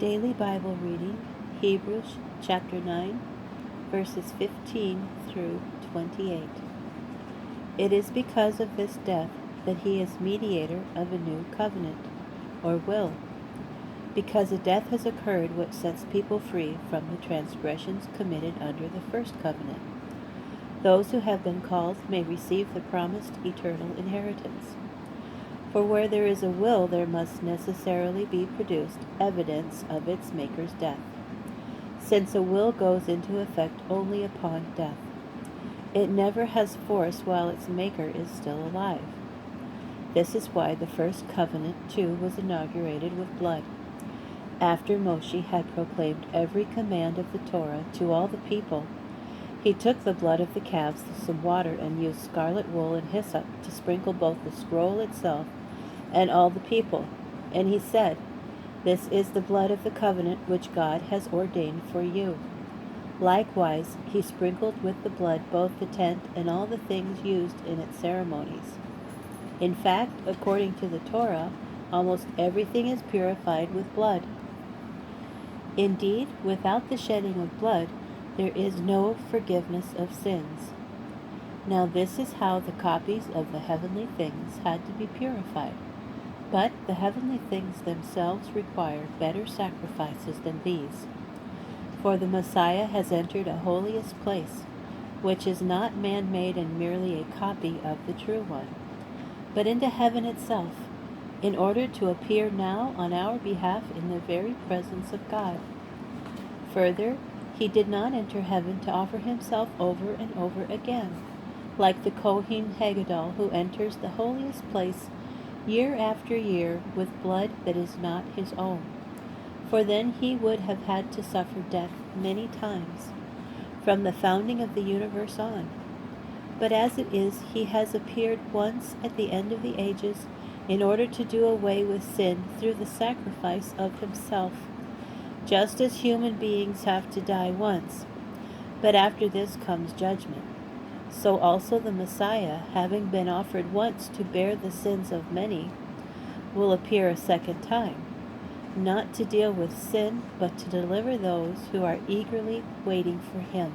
Daily Bible reading, Hebrews chapter 9, verses 15 through 28. It is because of this death that he is mediator of a new covenant, or will, because a death has occurred which sets people free from the transgressions committed under the first covenant. Those who have been called may receive the promised eternal inheritance. For where there is a will, there must necessarily be produced evidence of its maker's death, since a will goes into effect only upon death. It never has force while its maker is still alive. This is why the first covenant, too, was inaugurated with blood. After Moshe had proclaimed every command of the Torah to all the people, he took the blood of the calves with some water and used scarlet wool and hyssop to sprinkle both the scroll itself and all the people. And he said, "This is the blood of the covenant which God has ordained for you." Likewise, he sprinkled with the blood both the tent and all the things used in its ceremonies. In fact, according to the Torah, almost everything is purified with blood. Indeed, without the shedding of blood, there is no forgiveness of sins. Now this is how the copies of the heavenly things had to be purified. But the heavenly things themselves require better sacrifices than these. For the Messiah has entered a holiest place, which is not man-made and merely a copy of the true one, but into heaven itself, in order to appear now on our behalf in the very presence of God. Further, he did not enter heaven to offer himself over and over again, like the Kohen Haggadol who enters the holiest place year after year with blood that is not his own. For then he would have had to suffer death many times, from the founding of the universe on. But as it is, he has appeared once at the end of the ages in order to do away with sin through the sacrifice of himself, just as human beings have to die once. But after this comes judgment. So also the Messiah, having been offered once to bear the sins of many, will appear a second time, not to deal with sin, but to deliver those who are eagerly waiting for him.